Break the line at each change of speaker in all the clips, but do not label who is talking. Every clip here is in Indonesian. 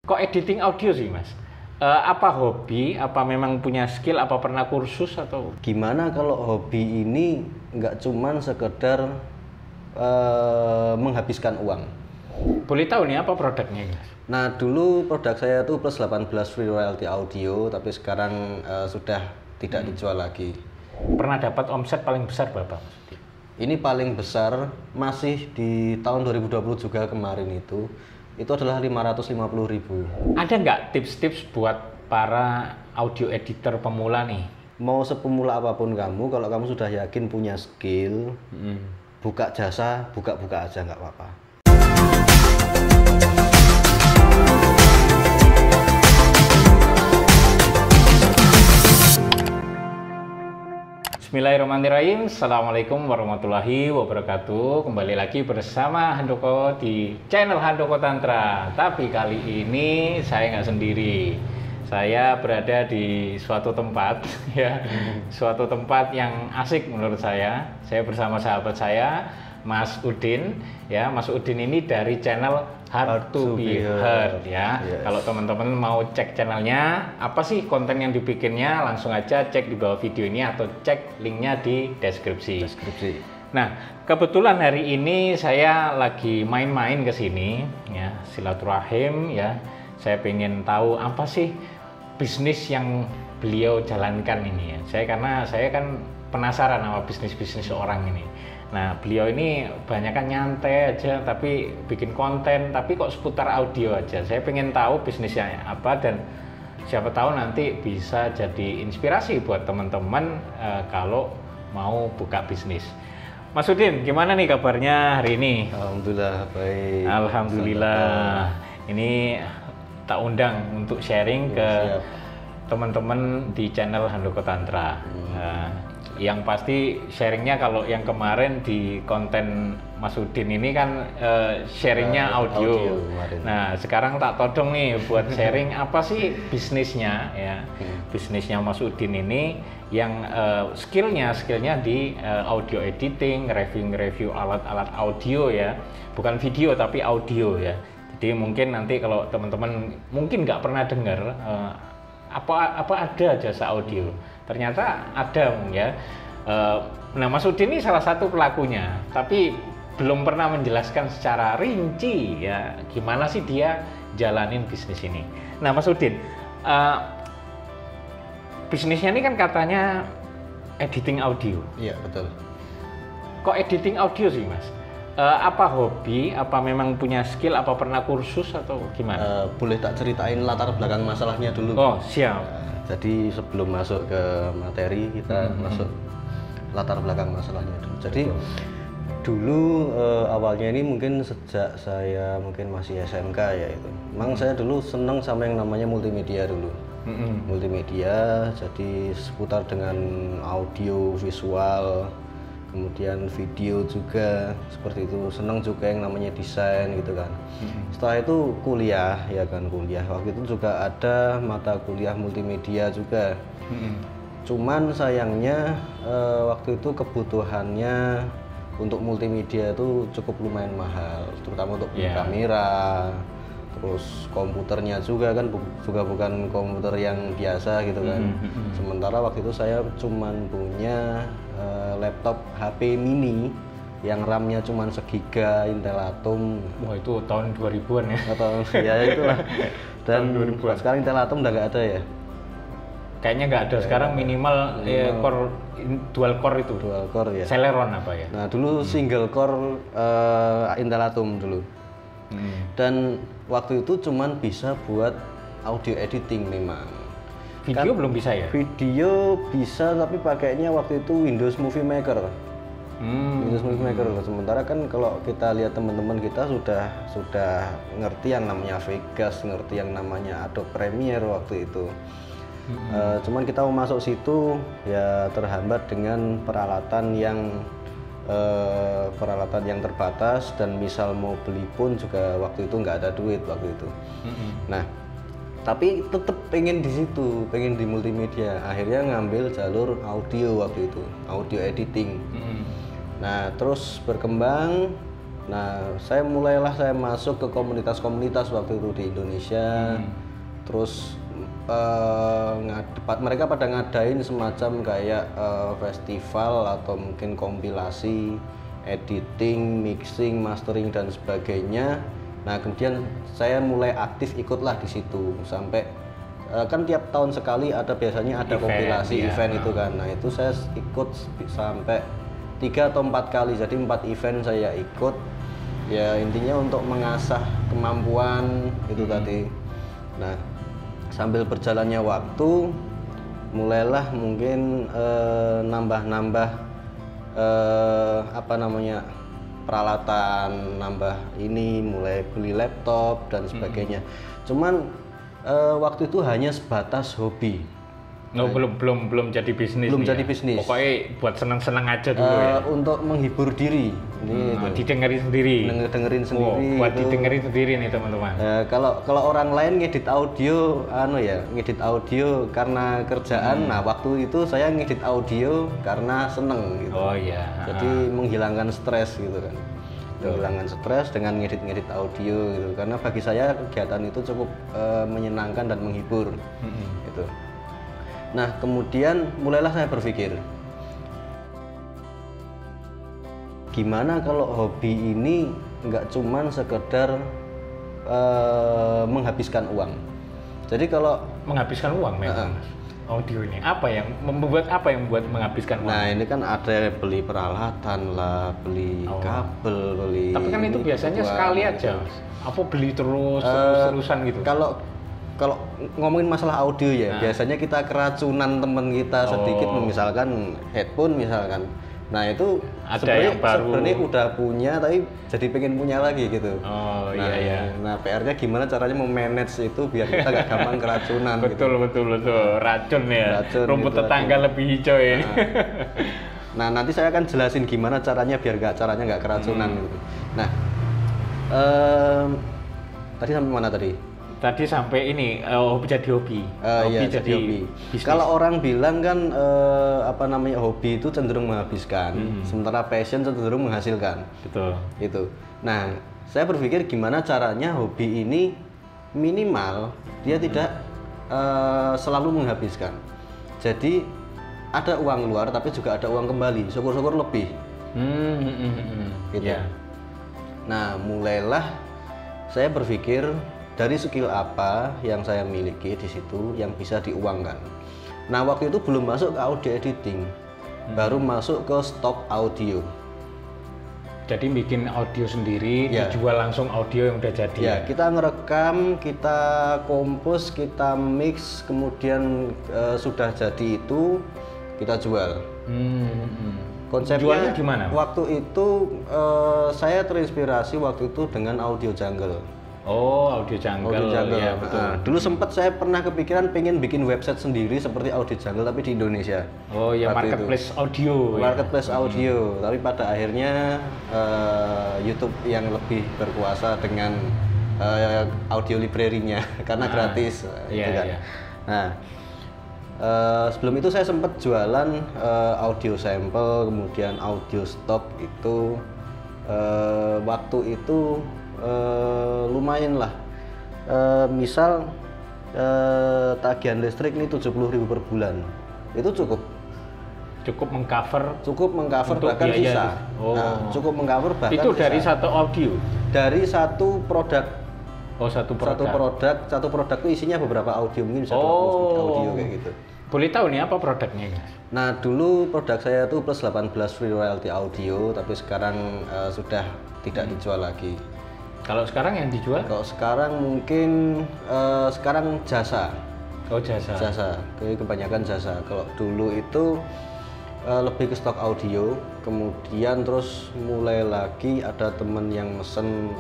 Kok editing audio sih Mas? Apa hobi? Apa memang punya skill? Apa pernah kursus atau?
Gimana kalau hobi ini nggak cuman sekedar menghabiskan uang?
Boleh tahu nih apa produknya Mas?
Nah dulu produk saya itu plus 18 free royalty audio, tapi sekarang sudah tidak dijual lagi.
Pernah dapat omset paling besar berapa Mas?
Ini paling besar masih di tahun 2020 juga kemarin itu adalah 550.000.
Ada nggak tips-tips buat para audio editor pemula nih?
Mau sepemula apapun kamu, kalau kamu sudah yakin punya skill, buka jasa, buka-buka aja nggak apa-apa.
Bismillahirrahmanirrahim. Assalamualaikum warahmatullahi wabarakatuh. Kembali lagi bersama Handoko di channel Handoko Tantra. Tapi kali ini saya nggak sendiri. Saya berada di suatu tempat, ya, suatu tempat yang asik menurut saya. Saya bersama sahabat saya, Mas Udin. Ya, Mas Udin ini dari channel Heart to be Heard, ya.
Yes.
Kalau teman-teman mau cek channelnya, apa sih konten yang dibikinnya, langsung aja cek di bawah video ini atau cek linknya di deskripsi. Nah, kebetulan hari ini saya lagi main-main ke sini, ya, silaturahim, ya. Saya pengen tahu apa sih bisnis yang beliau jalankan ini, ya. Karena saya kan penasaran sama bisnis-bisnis orang ini. Nah, beliau ini banyak kan nyantai aja, tapi bikin konten, tapi kok seputar audio aja. Saya pengen tahu bisnisnya apa dan siapa tahu nanti bisa jadi inspirasi buat teman-teman kalau mau buka bisnis. Mas Udin, gimana nih kabarnya hari ini?
Alhamdulillah baik.
Alhamdulillah. Ini tak undang untuk sharing ke teman-teman di channel Handoko Tantra. Yang pasti sharingnya kalau yang kemarin di konten Mas Udin ini kan sharingnya audio. Nah sekarang tak todong nih buat sharing apa sih bisnisnya, ya, bisnisnya Mas Udin ini yang skillnya di audio editing, review alat-alat audio, ya, bukan video tapi audio, ya. Jadi mungkin nanti kalau teman-teman mungkin nggak pernah dengar apa ada jasa audio, ternyata ada, ya. Nah, Mas Udin ini salah satu pelakunya, tapi belum pernah menjelaskan secara rinci, ya, gimana sih dia jalanin bisnis ini. Nah, Mas Udin, bisnisnya ini kan katanya editing audio.
Iya, betul.
Kok editing audio sih, Mas? Apa hobi, apa memang punya skill, apa pernah kursus atau gimana?
Boleh tak ceritain latar belakang masalahnya dulu?
Oh, siap.
Jadi sebelum masuk ke materi, kita masuk latar belakang masalahnya dulu. Jadi dulu awalnya ini mungkin sejak saya mungkin masih SMK, ya itu. Memang saya dulu seneng sama yang namanya multimedia dulu. Multimedia, jadi seputar dengan audio, visual, kemudian video juga seperti itu. Senang juga yang namanya desain gitu kan. Setelah itu kuliah, ya kan, kuliah waktu itu juga ada mata kuliah multimedia juga. Cuman sayangnya waktu itu kebutuhannya untuk multimedia itu cukup lumayan mahal, terutama untuk kamera, terus komputernya juga kan juga bukan komputer yang biasa gitu kan. Sementara waktu itu saya cuman punya laptop HP mini yang RAM-nya cuma 1 GB Intel Atom.
Wah, itu tahun 2000-an ya?
Atau ya itulah. Dan sekarang Intel Atom udah nggak ada ya?
Kayaknya nggak ada. Sekarang minimal core, dual core itu.
Dual core, ya.
Celeron apa ya?
Nah dulu single core Intel Atom dulu. Dan waktu itu cuman bisa buat audio editing memang.
Video belum bisa ya?
Video bisa, tapi pakainya waktu itu Windows Movie Maker. Windows Movie Maker. Sementara kan kalau kita lihat teman-teman kita sudah ngerti yang namanya Vegas, ngerti yang namanya Adobe Premiere waktu itu. Cuman kita mau masuk situ ya terhambat dengan peralatan yang terbatas, dan misal mau beli pun juga waktu itu nggak ada duit waktu itu. Nah, tapi tetap pengen di situ, pengen di multimedia. Akhirnya ngambil jalur audio waktu itu, audio editing. Nah, terus berkembang Nah, saya masuk ke komunitas-komunitas waktu itu di Indonesia. Terus mereka pada ngadain semacam kayak festival atau mungkin kompilasi, editing, mixing, mastering dan sebagainya. Nah, kemudian saya mulai aktif ikutlah di situ sampai kan tiap tahun sekali biasanya ada kompilasi event itu kan. Nah, itu saya ikut sampai 3 atau 4 kali, jadi 4 event saya ikut. Ya intinya untuk mengasah kemampuan itu tadi. Nah, sambil berjalannya waktu mulailah mungkin nambah-nambah peralatan, nambah ini, mulai beli laptop dan sebagainya. Cuman waktu itu hanya sebatas hobi.
Belum jadi bisnis.
Belum jadi bisnis.
Pokoknya buat senang-senang aja dulu ya.
Untuk menghibur diri.
Didengerin sendiri.
Dengerin sendiri.
Buat didengerin sendiri nih teman-teman.
Kalau orang lain ngedit audio, ngedit audio karena kerjaan. Nah, waktu itu saya ngedit audio karena seneng gitu.
Oh iya.
Jadi menghilangkan stres gitu kan. Menghilangkan stres dengan ngedit audio gitu. Karena bagi saya kegiatan itu cukup menyenangkan dan menghibur. Gitu. Nah, kemudian mulailah saya berpikir, gimana kalau hobi ini nggak cuman sekedar menghabiskan uang. Jadi kalau
menghabiskan uang memang audio ini apa yang membuat menghabiskan uang?
Nah, ini kan ada beli peralatan lah, beli kabel, beli.
Tapi kan itu biasanya sekali aja. Apa beli terusan gitu?
Kalau ngomongin masalah audio ya, biasanya kita keracunan temen kita sedikit, misalkan headphone misalkan. Nah, itu sebenarnya udah punya tapi jadi pengen punya lagi gitu.
Oh
nah,
iya.
Nah, PR-nya gimana caranya memanage itu biar kita gak gampang keracunan.
Betul. Racun ya. Rumput gitu, tetangga lebih hijau ya.
Nah, nanti saya akan jelasin gimana caranya biar gak keracunan gitu. Nah, tadi sampai mana tadi?
Tadi sampai ini jadi hobi.
Jadi hobi. Kalau orang bilang kan hobi itu cenderung menghabiskan, sementara passion cenderung menghasilkan.
Betul.
Itu. Nah, saya berpikir gimana caranya hobi ini minimal dia tidak selalu menghabiskan. Jadi ada uang luar tapi juga ada uang kembali. Syukur-syukur lebih. Gitu. Yeah. Nah, mulailah saya berpikir dari skill apa yang saya miliki di situ yang bisa diuangkan. Nah, waktu itu belum masuk ke audio editing, baru masuk ke stock audio.
Jadi bikin audio sendiri, dijual langsung audio yang udah jadi.
Ya, kita ngerekam, kita kompos, kita mix, kemudian sudah jadi itu kita jual. Konsepnya
jualnya gimana?
Waktu itu saya terinspirasi waktu itu dengan Audio Jungle.
Oh, Audio Jungle. Ya, betul.
Dulu sempat saya pernah kepikiran pengen bikin website sendiri seperti Audio Jungle tapi di Indonesia.
Oh ya, marketplace audio.
Marketplace audio, tapi pada akhirnya YouTube yang lebih berkuasa dengan audio library-nya karena gratis. Gitu kan. Nah, sebelum itu saya sempat jualan audio sampel, kemudian audio stock itu waktu itu lumayan lah. Misal tagihan listrik ini 70.000 per bulan. Itu cukup mengcover bahkan sisa. Nah, cukup mengcover bahkan
itu
sisa.
Dari satu audio.
Dari satu produk.
Oh, satu produk.
Satu produk itu isinya beberapa audio, mungkin bisa 20 audio kayak gitu.
Boleh tahu nih apa produknya, Mas?
Nah, dulu produk saya itu plus 18 free royalty audio, tapi sekarang sudah tidak dijual lagi.
Kalau sekarang yang dijual?
Kalau sekarang mungkin sekarang jasa.
Oh, jasa.
Kebanyakan jasa. Kalau dulu itu lebih ke stok audio, kemudian terus mulai lagi ada temen yang mesen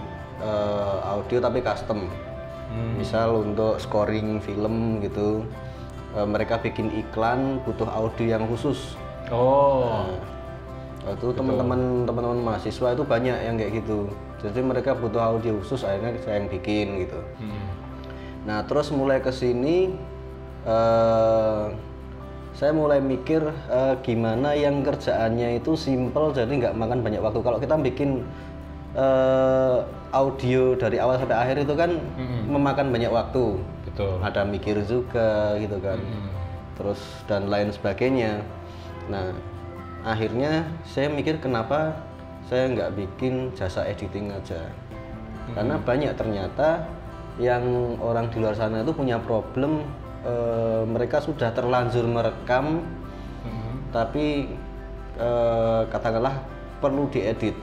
audio tapi custom. Misal untuk scoring film gitu, mereka bikin iklan butuh audio yang khusus. Itu teman-teman mahasiswa itu banyak yang kayak gitu. Jadi mereka butuh audio khusus, akhirnya saya yang bikin gitu. Nah, terus mulai ke sini saya mulai mikir gimana yang kerjaannya itu simple, jadi nggak makan banyak waktu. Kalau kita bikin audio dari awal sampai akhir itu kan memakan banyak waktu.
Betul.
Ada mikir juga gitu kan. Terus dan lain sebagainya. Nah, akhirnya saya mikir kenapa saya nggak bikin jasa editing aja. Karena banyak ternyata yang orang di luar sana itu punya problem, mereka sudah terlanjur merekam, tapi katakanlah perlu diedit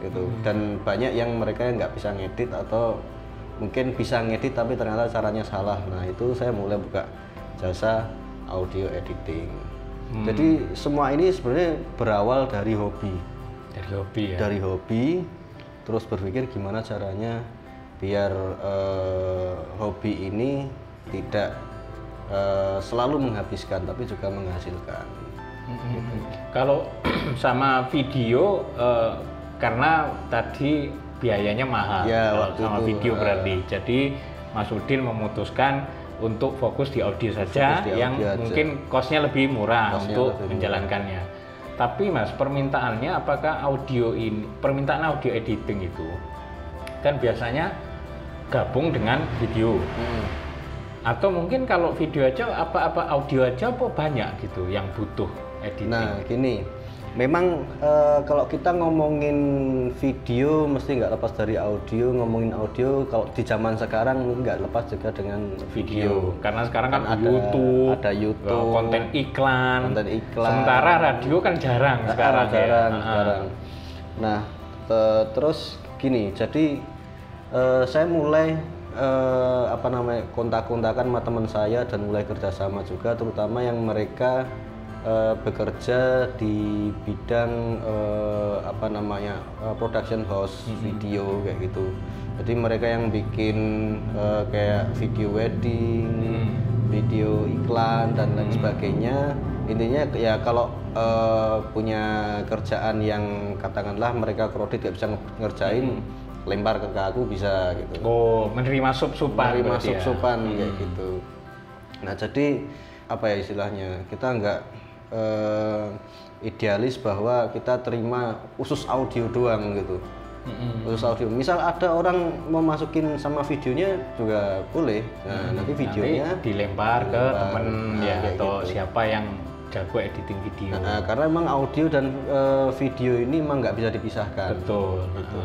gitu. Dan banyak yang mereka nggak bisa ngedit atau mungkin bisa ngedit tapi ternyata caranya salah. Nah, itu saya mulai buka jasa audio editing. Jadi semua ini sebenarnya berawal dari hobi.
Dari hobi ya.
Dari hobi, terus berpikir gimana caranya biar hobi ini tidak selalu menghabiskan tapi juga menghasilkan.
Kalau sama video karena tadi biayanya mahal
Ya,
kalau sama
itu,
video berarti. Jadi Mas Udin memutuskan untuk fokus di audio saja yang mungkin cost-nya lebih murah untuk menjalankannya. Tapi Mas, permintaannya apakah permintaan audio editing itu kan biasanya gabung dengan video. Atau mungkin kalau video aja apa audio aja apa banyak gitu yang butuh editing.
Nah, gini. Memang kalau kita ngomongin video mesti nggak lepas dari audio, ngomongin audio kalau di zaman sekarang nggak lepas juga dengan video.
Karena sekarang kan
ada YouTube,
konten iklan. Sementara radio kan jarang sekarang.
Jarang. Nah, terus gini, jadi saya mulai kontak-kontakan sama teman saya dan mulai kerjasama juga, terutama yang mereka bekerja di bidang production house video kayak gitu. Jadi mereka yang bikin kayak video wedding, video iklan dan lain sebagainya. Intinya ya kalau punya kerjaan yang katakanlah mereka kredit gak bisa ngerjain, lempar ke aku bisa gitu.
Oh, menerima sub-suban.
Menerima sub-suban kayak gitu. Nah, jadi apa ya istilahnya, kita nggak idealis bahwa kita terima khusus audio doang gitu. Khusus audio. Misal ada orang mau masukin sama videonya juga boleh. Nah, nanti videonya
dilempar ke temen ya atau gitu. Siapa yang jago editing video.
Karena memang audio dan video ini memang nggak bisa dipisahkan.
Betul. Gitu.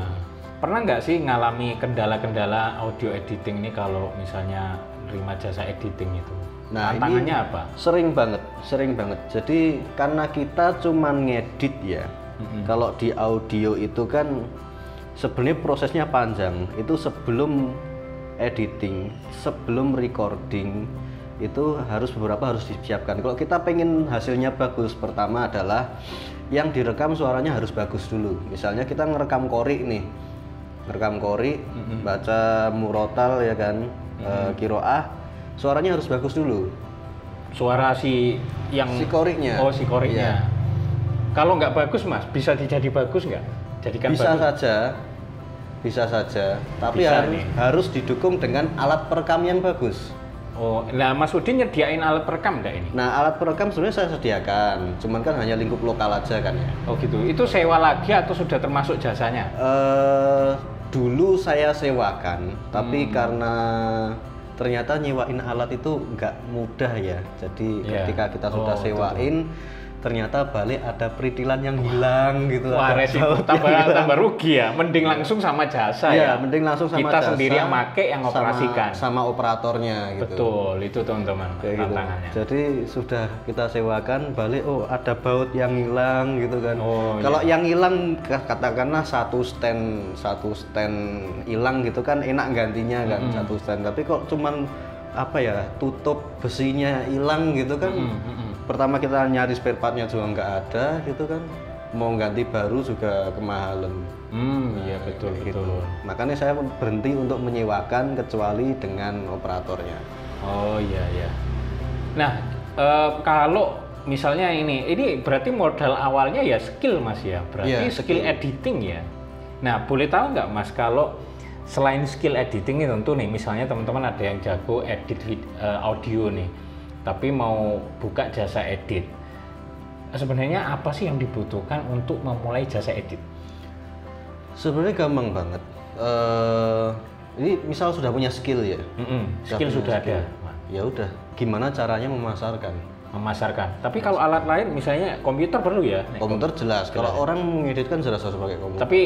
Pernah nggak sih ngalami kendala-kendala audio editing ini kalau misalnya terima jasa editing itu?
Nah,
tantangannya apa?
Sering banget. Jadi karena kita cuman ngedit ya. Kalau di audio itu kan sebenarnya prosesnya panjang. Itu sebelum editing, sebelum recording itu beberapa harus disiapkan. Kalau kita pengen hasilnya bagus, pertama adalah yang direkam suaranya harus bagus dulu. Misalnya kita ngerekam qori nih. Baca murotal ya kan, qiraah. Suaranya harus bagus dulu.
Suara si
qori'nya.
Oh, si qori'nya. Iya. Kalau nggak bagus, Mas, bisa jadi bagus nggak? Jadikan
bisa
bagus.
Bisa saja. Tapi harus didukung dengan alat perekam yang bagus.
Oh, nah Mas Udin nyediain alat perekam nggak ini?
Nah, alat perekam sebenarnya saya sediakan. Cuman kan hanya lingkup lokal aja kan ya.
Oh gitu. Itu sewa lagi atau sudah termasuk jasanya?
Dulu saya sewakan, tapi karena ternyata nyewain alat itu nggak mudah ya. Jadi ketika kita sudah sewain, ternyata balik ada perintilan yang hilang gitu.
Wah, resiko tambah rugi ya. Mending langsung sama jasa ya.
Mending langsung sama
kita
jasa.
Kita sendiri yang make, yang operasikan.
Sama operatornya gitu.
Betul, itu teman-teman tantangannya.
Gitu. Jadi sudah kita sewakan, balik ada baut yang hilang gitu kan. Kalau yang hilang katakanlah satu stand hilang gitu kan enak gantinya kan satu stand. Tapi kok cuman tutup besinya hilang gitu kan. Pertama kita nyari spare partnya juga nggak ada gitu kan, mau ganti baru juga kemahalan.
Iya betul.
Makanya saya berhenti untuk menyewakan kecuali dengan operatornya.
Oh iya. Nah kalau misalnya ini berarti modal awalnya ya skill Mas ya, berarti skill editing ya. Nah boleh tahu nggak Mas kalau selain skill editing ini tentu nih, misalnya teman-teman ada yang jago edit audio nih, tapi mau buka jasa edit, sebenarnya apa sih yang dibutuhkan untuk memulai jasa edit?
Sebenarnya gampang banget. Ini misal sudah punya skill ya.
Skill sudah ada.
Ya udah, gimana caranya memasarkan?
Tapi kalau alat lain, misalnya komputer perlu ya?
Komputer jelas. Kalau orang mengedit kan jelas harus pakai komputer.
Tapi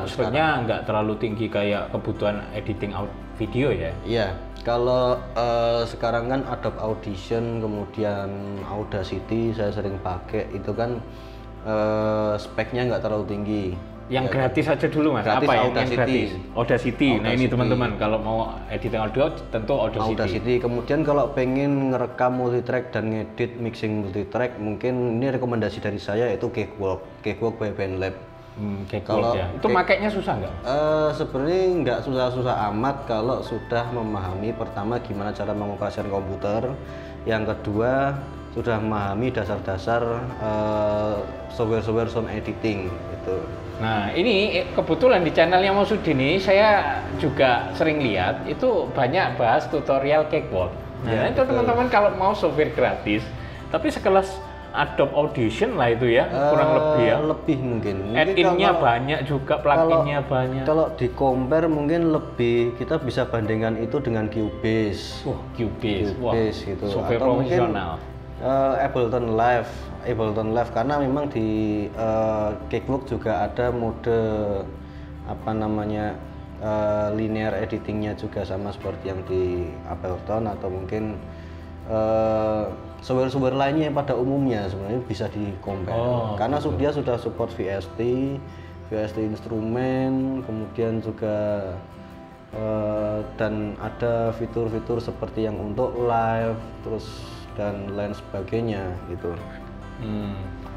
sebenarnya nggak terlalu tinggi kayak kebutuhan editing video ya?
Iya. Kalau sekarang kan Adobe Audition, kemudian Audacity saya sering pakai, itu kan speknya nggak terlalu tinggi.
Yang gratis aja dulu mas,
gratis,
apa
yang
gratis? Audacity. Nah ini teman-teman kalau mau editing audio tentu Audacity.
Kemudian kalau pengen ngerekam multitrack dan ngedit mixing multitrack, mungkin ini rekomendasi dari saya itu Cakewalk by BandLab.
Kalau ya. Itu makainya susah nggak?
Sebenarnya nggak susah-susah amat kalau sudah memahami pertama gimana cara mengoperasikan komputer, yang kedua sudah memahami dasar-dasar software sound editing itu.
Nah ini kebetulan di channelnya Mas Udin ini saya juga sering lihat itu banyak bahas tutorial Cakewalk. Nah itu teman-teman kalau mau software gratis, tapi sekelas Adobe Audition lah itu ya, kurang lebih ya.
Lebih mungkin.
Add-in-nya banyak juga, plugin-nya banyak.
Kalau di compare mungkin lebih, kita bisa bandingkan itu dengan Cubase.
Cubase. Wah,
gitu.
software
atau
profesional.
Ableton Live karena memang di Cakewalk juga ada mode apa namanya linear editingnya juga sama seperti yang di Ableton, atau mungkin software lainnya yang pada umumnya sebenarnya bisa di compare karena dia sudah support VST instrumen, kemudian juga dan ada fitur-fitur seperti yang untuk live terus dan lain sebagainya gitu.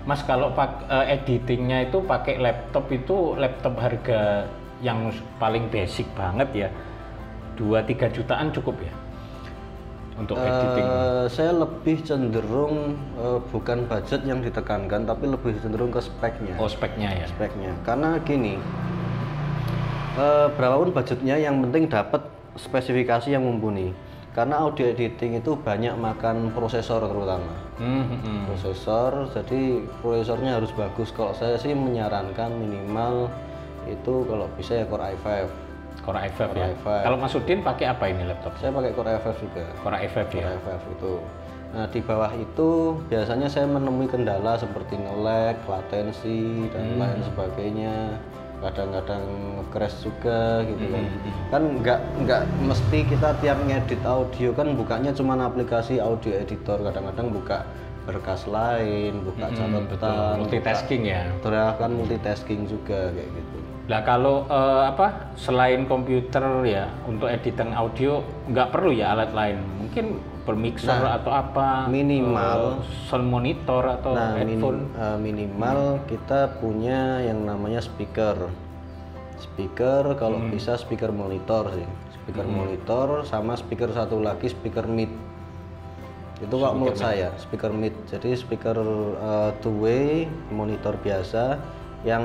Mas kalau editingnya itu pakai laptop harga yang paling basic banget ya, 2-3 jutaan cukup ya untuk editing?
Saya lebih cenderung bukan budget yang ditekankan, tapi lebih cenderung ke speknya.
Speknya ya? Speknya,
karena gini, berapapun budgetnya yang penting dapat spesifikasi yang mumpuni. Karena audio editing itu banyak makan prosesor terutama. Prosesor, jadi prosesornya harus bagus. Kalau saya sih menyarankan minimal itu kalau bisa ya Core i5.
Core i5 ya. Kalau Mas Udin pakai apa ini laptop?
Saya pakai Core i5 juga.
Core i5 ya.
Core i5 itu. Nah di bawah itu biasanya saya menemui kendala seperti nge-lag, latensi dan lain sebagainya. Kadang-kadang crash juga gitu kan. Nggak mesti kita tiap ngedit audio kan bukanya cuma aplikasi audio editor, kadang-kadang buka berkas lain, buka catatan,
multitasking ya.
Kan multitasking juga kayak gitu.
Nah kalau selain komputer ya untuk editing audio nggak perlu ya alat lain, mungkin bermixer atau apa,
minimal
sound monitor atau headphone.
Minimal kita punya yang namanya speaker kalau bisa speaker monitor sih, monitor sama speaker satu lagi speaker mid itu kalau menurut saya speaker mid, jadi speaker two way monitor biasa yang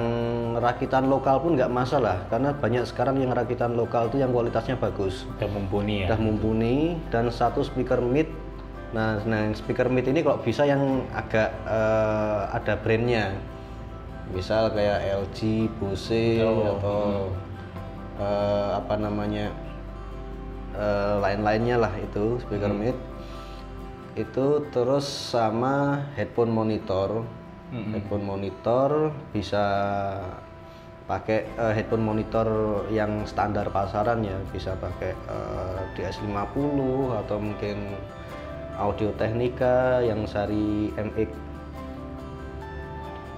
rakitan lokal pun nggak masalah, karena banyak sekarang yang rakitan lokal itu yang kualitasnya bagus,
udah mumpuni
dan satu speaker mid. Nah speaker mid ini kalau bisa yang agak ada brandnya, misal kayak LG, Bose atau lain-lainnya lah itu speaker mid itu. Terus sama headphone monitor. Headphone monitor bisa pakai headphone monitor yang standar pasaran ya, bisa pakai DS50 atau mungkin Audio Technica yang seri MX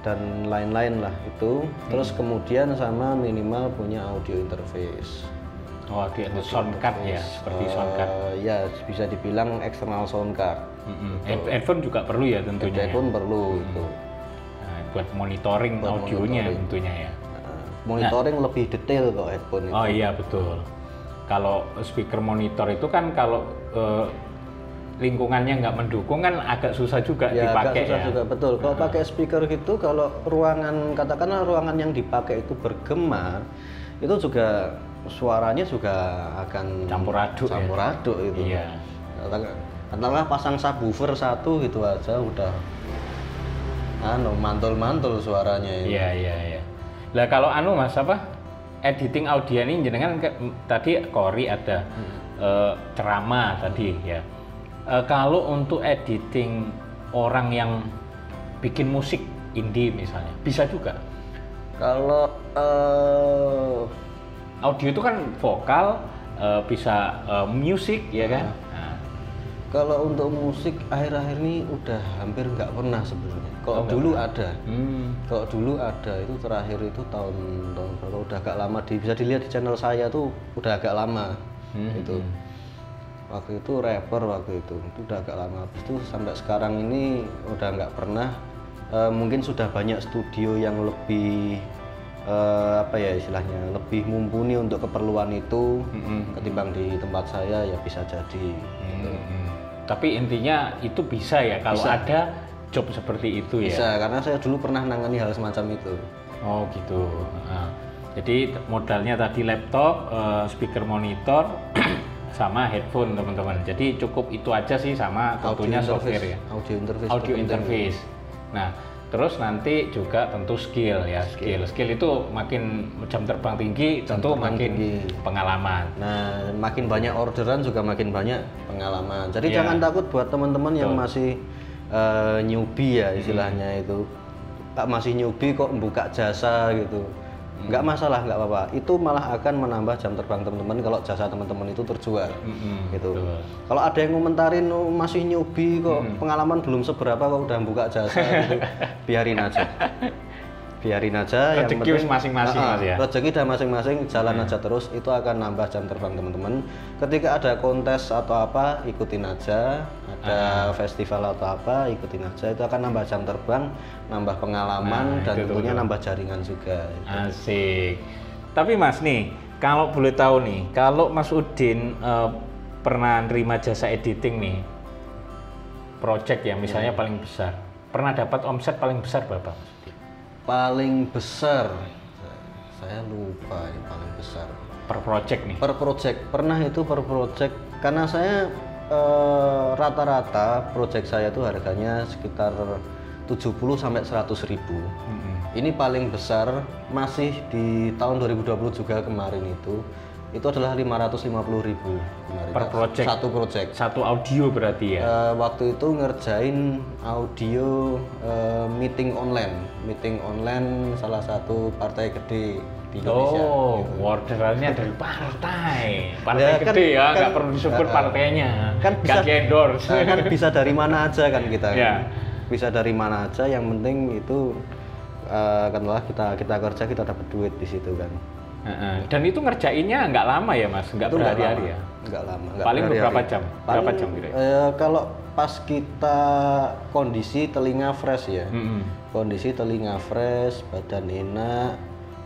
dan lain-lain lah itu. Terus kemudian sama minimal punya audio interface.
Audio sound card ya, seperti sound card.
Ya bisa dibilang eksternal sound card.
Headphone juga perlu ya tentunya.
Headphone perlu itu.
Buat monitoring audionya tentunya ya.
Monitoring lebih detail kok headphone itu.
Oh iya betul. Kalau speaker monitor itu kan kalau lingkungannya nggak mendukung kan agak susah juga dipakai. Agak susah
juga, betul. Kalau pakai speaker gitu, kalau katakanlah ruangan yang dipakai itu bergema, itu juga suaranya juga akan
campur aduk
itu.
Iya.
Katakanlah pasang subwoofer satu gitu aja udah mantul-mantul suaranya itu.
Iya. Lah kalau Mas editing audio ini jenengan tadi Kori ada ceramah tadi ya. Kalau untuk editing orang yang bikin musik indie misalnya, bisa juga.
Kalau
audio itu kan vokal, bisa musik ya kan. Nah.
Kalau untuk musik akhir-akhir ini udah hampir nggak pernah sebenarnya. Kalau dulu ada, kalau dulu ada itu terakhir itu tahun berapa, udah agak lama, bisa dilihat di channel saya tuh udah agak lama itu. Waktu itu rapper waktu itu udah agak lama. Habis itu sampai sekarang ini udah nggak pernah. Mungkin sudah banyak studio yang lebih apa ya istilahnya, lebih mumpuni untuk keperluan itu ketimbang di tempat saya, ya bisa jadi. Gitu.
Tapi intinya itu bisa ya kalau ada job seperti itu ya.
Bisa, karena saya dulu pernah nangani hal semacam itu.
Oh gitu. Nah, jadi modalnya tadi laptop, speaker monitor, sama headphone teman-teman. Jadi cukup itu aja sih, sama tentunya software ya. Audio interface. Nah, terus nanti juga tentu skill ya. Skill itu makin jam terbang tinggi, tentu makin pengalaman.
Nah, makin banyak orderan juga makin banyak pengalaman. Jadi jangan takut buat teman-teman yang masih newbie ya istilahnya itu. Masih newbie kok buka jasa gitu. Nggak masalah, nggak apa-apa. Itu malah akan menambah jam terbang teman-teman kalau jasa teman-teman itu terjual. Gitu. Kalau ada yang komentarin masih newbie kok, pengalaman belum seberapa kok udah buka jasa gitu, biarin aja. Biarin aja.
Rezeki masing-masing Mas ya.
Rezeki udah masing-masing, jalan aja terus, itu akan nambah jam terbang teman-teman. Ketika ada kontes atau apa, ikutin aja. Ada festival atau apa, ikutin aja. Itu akan nambah jam terbang, nambah pengalaman, dan tentunya nambah jaringan juga.
Asik. Tapi Mas nih, kalau boleh tahu nih, kalau Mas Udin pernah nerima jasa editing nih, project ya misalnya paling besar, pernah dapat omset paling besar berapa?
Paling besar, saya lupa yang paling besar.
Per project nih? Per
project, pernah itu per project, karena saya rata-rata project saya itu harganya sekitar 70 sampai 100 ribu. Ini paling besar masih di tahun 2020 juga kemarin itu adalah 550 ribu
per project.
Satu project.
Satu audio berarti ya?
Waktu itu ngerjain audio meeting online salah satu partai gede di Indonesia.
Oh, gitu. Orderannya dari partai ya, gede ya, nggak perlu disebut partainya, kan bisa endorse.
Kan bisa dari mana aja kan kita. Yeah. Bisa dari mana aja, yang penting itu katakanlah kita kerja, kita dapat duit di situ kan.
Dan itu ngerjainnya nggak lama ya Mas, nggak berhari-hari ya?
Nggak lama.
Paling beberapa jam? Berapa jam kira?
Kalau pas kita kondisi telinga fresh ya, kondisi telinga fresh, badan enak,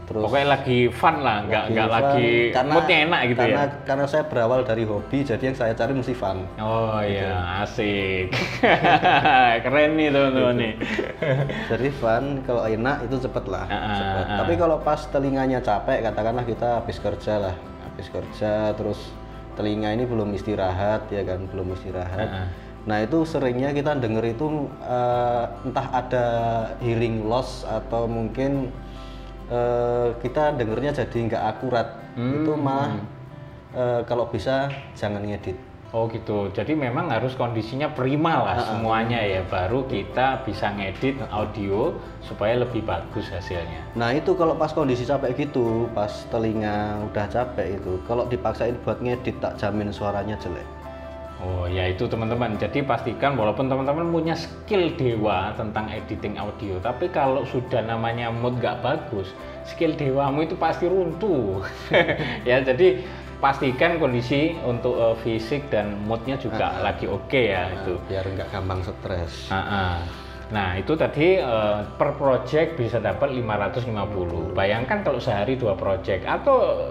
terus
pokoknya lagi fun lah, nggak lagi moodnya enak gitu ya?
Karena saya berawal dari hobi, jadi yang saya cari mesti fun.
Oh iya, asik. Keren nih teman-teman nih.
Jadi fun, kalau enak itu cepet lah. Tapi kalau pas telinganya capek, katakanlah kita habis kerja terus telinga ini belum istirahat ya kan, belum istirahat. Nah itu seringnya kita denger itu entah ada hearing loss atau mungkin kita dengernya jadi nggak akurat. Itu malah kalau bisa jangan ngedit.
Oh gitu, jadi memang harus kondisinya prima lah semuanya ya, baru kita bisa ngedit audio supaya lebih bagus hasilnya.
Nah itu kalau pas kondisi capek gitu, pas telinga udah capek itu, kalau dipaksain buat ngedit tak jamin suaranya jelek.
Oh ya itu teman-teman, jadi pastikan walaupun teman-teman punya skill dewa tentang editing audio, tapi kalau sudah namanya mood nggak bagus, skill dewamu itu pasti runtuh. Ya jadi pastikan kondisi untuk fisik dan moodnya juga lagi oke ya itu.
Biar nggak gampang stres.
Nah itu tadi per project bisa dapat 550. Bayangkan kalau sehari 2 project, atau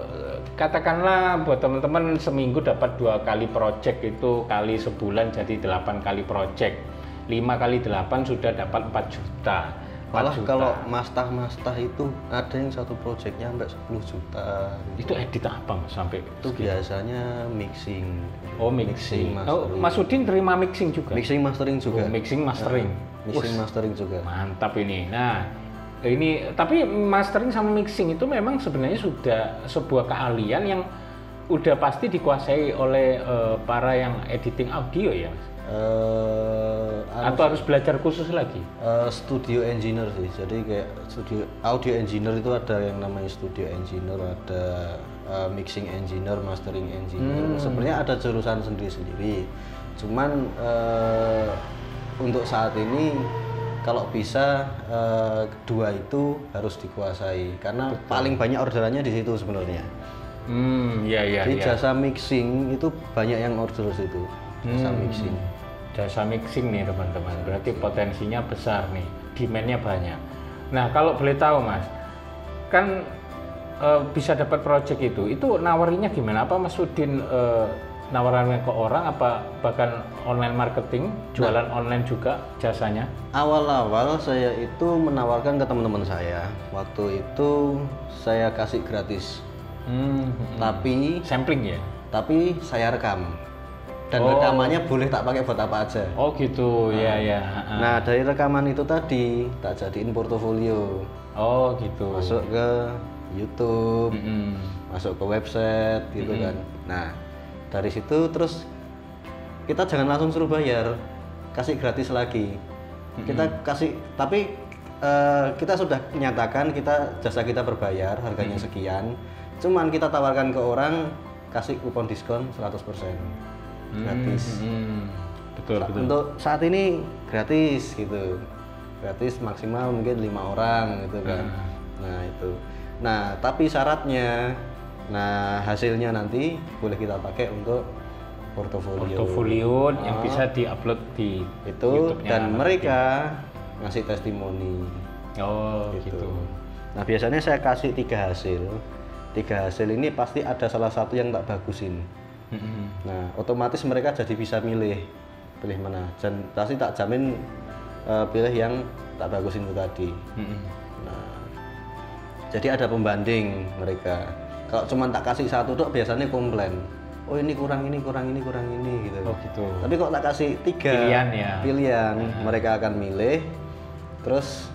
katakanlah buat teman-teman seminggu dapat 2 kali project, itu kali sebulan jadi 8 kali project. 5 kali 8 sudah dapat 4 juta.
Malah kalau mastah itu ada yang satu projectnya sampai 10 juta.
Itu edit apa Mas sampai?
Itu biasanya mixing.
Oh mixing. Oh, Mas Udin terima mixing juga?
Mixing mastering juga.
Oh, mixing mastering.
Mixing mastering juga.
Mantap ini. Nah Ini tapi mastering sama mixing itu memang sebenarnya sudah sebuah keahlian yang udah pasti dikuasai oleh para yang editing audio ya, Mas? Atau harus belajar khusus lagi?
Studio engineer sih, jadi kayak studio audio engineer itu ada yang namanya studio engineer, ada mixing engineer, mastering engineer. Sebenarnya ada jurusan sendiri-sendiri. Cuman untuk saat ini kalau bisa kedua itu harus dikuasai karena paling banyak orderannya di situ sebenarnya. Jadi jasa mixing itu banyak yang order situ. Jasa mixing.
Jasa mixing nih teman-teman. Berarti potensinya besar nih, demand-nya banyak. Nah, kalau boleh tahu Mas, kan bisa dapat project itu nawarinya gimana? Apa Mas Udin nawarannya ke orang apa bahkan online marketing, jualan online juga jasanya?
Awal-awal saya itu menawarkan ke teman-teman saya. Waktu itu saya kasih gratis. Tapi
sampling ya?
Tapi saya rekam. Dan rekamannya boleh tak pakai buat apa aja.
Oh gitu, ya.
Nah, dari rekaman itu tadi tak jadiin portofolio.
Oh gitu.
Masuk ke YouTube, masuk ke website gitu kan. Nah, dari situ terus kita jangan langsung suruh bayar, kasih gratis lagi. Kita kasih, tapi kita sudah nyatakan jasa kita berbayar, harganya sekian. Cuman kita tawarkan ke orang, kasih kupon diskon 100% gratis.
Betul.
Untuk saat ini gratis gitu, gratis maksimal mungkin 5 orang gitu kan. Nah itu. Nah tapi syaratnya, hasilnya nanti boleh kita pakai untuk portofolio
yang bisa diupload di
itu YouTube-nya, dan mereka ngasih testimoni.
Oh gitu.
Nah biasanya saya kasih 3 hasil ini pasti ada salah satu yang tak bagusin. Nah otomatis mereka jadi bisa pilih mana, dan pasti tak jamin pilih yang tak bagusin itu tadi. Nah jadi ada pembanding mereka. Kalau cuma tak kasih satu dok biasanya komplain. Oh ini kurang ini gitu.
Oh gitu.
Tapi kok tak kasih 3 pilihan, mereka akan milih. Terus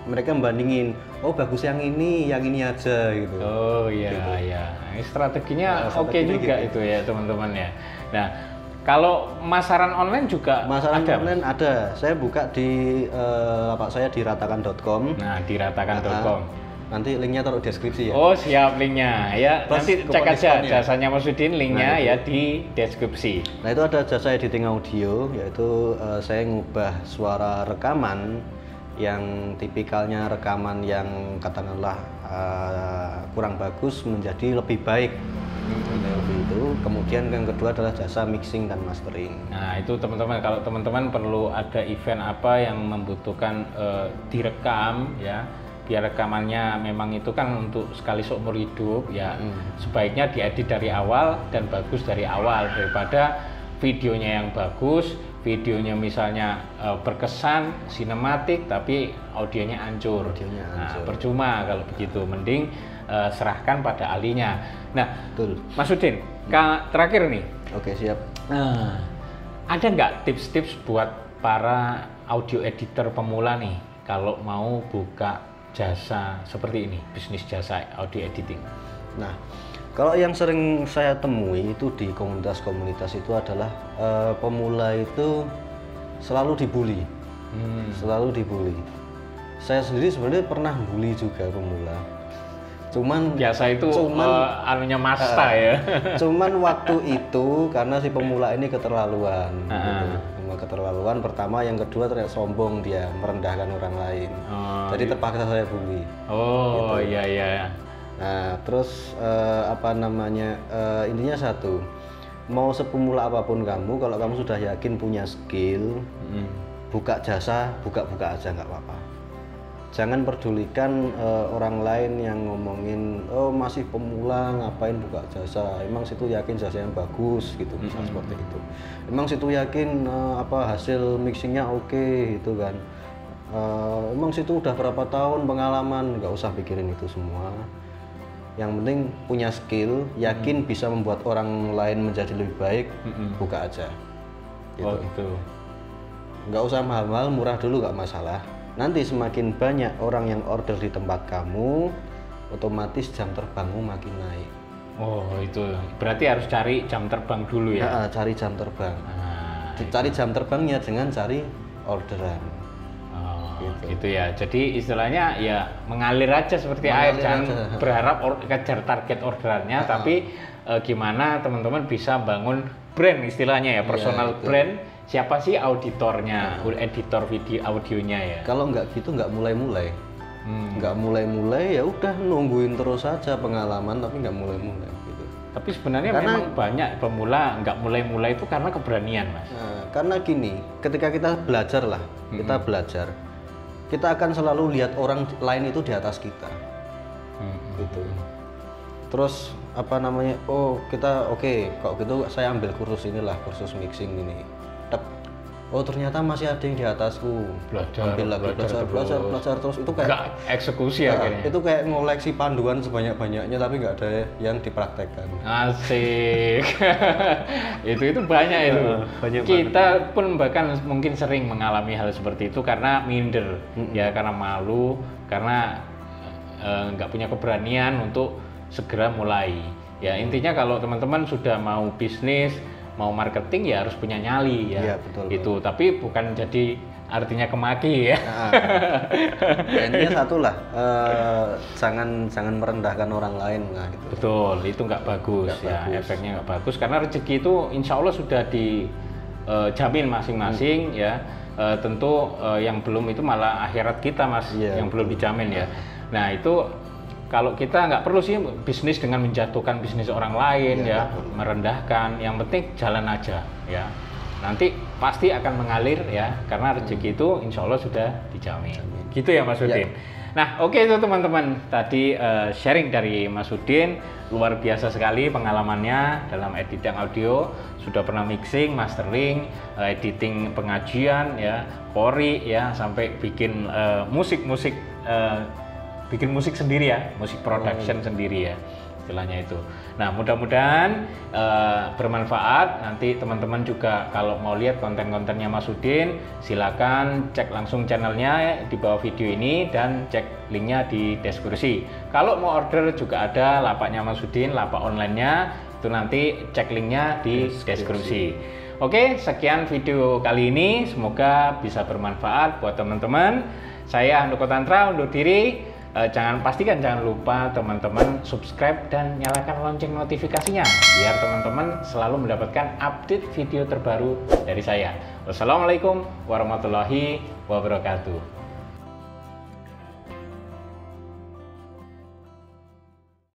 mereka membandingin. Oh bagus yang ini aja gitu.
Oh iya gitu. Iya. Ini strateginya oke juga gitu. Itu ya teman-teman ya. Nah kalau masaran online juga
online ada. Saya buka di lapak saya di ratakan.com.
Nah di ratakan.com.
Nanti linknya taruh deskripsi ya.
Oh siap linknya ya. Plus nanti cek aja jasanya Mas Udin, linknya ya di deskripsi.
Nah itu ada jasa editing audio, yaitu saya ngubah suara rekaman yang tipikalnya rekaman yang katakanlah kurang bagus menjadi lebih baik. Itu. Kemudian yang kedua adalah jasa mixing dan mastering.
Nah itu teman-teman, kalau teman-teman perlu ada event apa yang membutuhkan direkam ya, biar rekamannya memang itu kan untuk sekali seumur hidup ya, sebaiknya diedit dari awal dan bagus dari awal daripada videonya yang bagus, videonya misalnya berkesan sinematik tapi audionya hancur. Nah, percuma kalau begitu, mending serahkan pada ahlinya. Nah,
betul.
Mas Udin, terakhir nih.
Oke, siap.
Ada nggak tips-tips buat para audio editor pemula nih kalau mau buka jasa seperti ini, bisnis jasa audio editing?
Nah, kalau yang sering saya temui itu di komunitas-komunitas itu adalah pemula itu selalu dibully. Selalu dibully. Saya sendiri sebenarnya pernah bully juga pemula. Cuman
biasa itu anunya Masta ya.
Cuman waktu itu karena si pemula ini keterlaluan. Gitu. Keterlaluan pertama, yang kedua ternyata sombong, dia merendahkan orang lain. Jadi terpaksa saya bully.
Oh gitu. Iya.
Nah terus intinya satu, mau sepemula apapun kamu, kalau kamu sudah yakin punya skill, buka jasa, buka aja nggak apa-apa. Jangan pedulikan orang lain yang ngomongin, oh masih pemula ngapain buka jasa, emang situ yakin jasa yang bagus gitu, bisa seperti itu. Emang situ yakin hasil mixingnya oke gitu kan. Emang situ udah berapa tahun pengalaman, nggak usah pikirin itu semua. Yang penting punya skill, yakin bisa membuat orang lain menjadi lebih baik, buka aja. Gitu.
Oh gitu.
Nggak usah mahal-mahal, murah dulu nggak masalah. Nanti semakin banyak orang yang order di tempat kamu, otomatis jam terbangmu makin naik.
Oh, itu berarti harus cari jam terbang dulu ya?
Nah, cari jam terbang. Cari jam terbangnya dengan cari orderan.
Gitu ya. Jadi istilahnya ya mengalir aja seperti air, jangan berharap kejar target orderannya, tapi gimana teman-teman bisa bangun brand istilahnya ya, personal brand. Siapa sih auditornya, editor video audionya ya?
Kalau nggak gitu nggak mulai-mulai. Nggak mulai-mulai ya udah nungguin terus saja pengalaman tapi nggak mulai-mulai gitu.
Tapi sebenarnya memang banyak pemula nggak mulai-mulai itu karena keberanian, Mas.
Karena gini, ketika kita belajar lah, kita akan selalu lihat orang lain itu di atas kita, gitu. Terus apa namanya? Oh kita kok gitu saya ambil kursus inilah, kursus mixing ini. Oh ternyata masih ada yang di atasku. Belajar terus itu kayak
nggak eksekusi akhirnya.
Itu kayak ngoleksi panduan sebanyak-banyaknya tapi nggak ada yang dipraktekkan.
Asik. itu banyak itu. Kita pun bahkan mungkin sering mengalami hal seperti itu karena minder, ya karena malu, karena nggak punya keberanian untuk segera mulai. Ya intinya kalau teman-teman sudah mau bisnis, mau marketing ya harus punya nyali ya.
Iya, betul.
Itu tapi bukan jadi artinya kemaki ya.
Intinya satu lah, jangan merendahkan orang lain lah gitu.
Betul, itu nggak bagus ya, efeknya nggak bagus karena rezeki itu insya Allah sudah dijamin masing-masing ya. Tentu yang belum itu malah akhirat kita Mas, yang belum dijamin ya. Nah itu kalau kita nggak perlu sih bisnis dengan menjatuhkan bisnis orang lain ya, merendahkan. Yang penting jalan aja ya. Nanti pasti akan mengalir ya, karena rezeki itu insya Allah sudah dijamin. Gitu ya Mas Udin. Nah oke itu teman-teman, tadi sharing dari Mas Udin, luar biasa sekali pengalamannya dalam editing audio. Sudah pernah mixing, mastering, editing pengajian ya, kori ya, sampai bikin bikin musik sendiri ya, musik production sendiri ya, istilahnya itu. Nah mudah-mudahan bermanfaat. Nanti teman-teman juga kalau mau lihat konten-kontennya Mas Udin, silakan cek langsung channelnya di bawah video ini dan cek linknya di deskripsi. Kalau mau order juga ada lapaknya Mas Udin, lapak online-nya, itu nanti cek linknya di deskripsi. Oke, sekian video kali ini, semoga bisa bermanfaat buat teman-teman. Saya Handoko Tantra undur diri. Jangan lupa teman-teman subscribe dan nyalakan lonceng notifikasinya biar teman-teman selalu mendapatkan update video terbaru dari saya. Wassalamualaikum warahmatullahi wabarakatuh.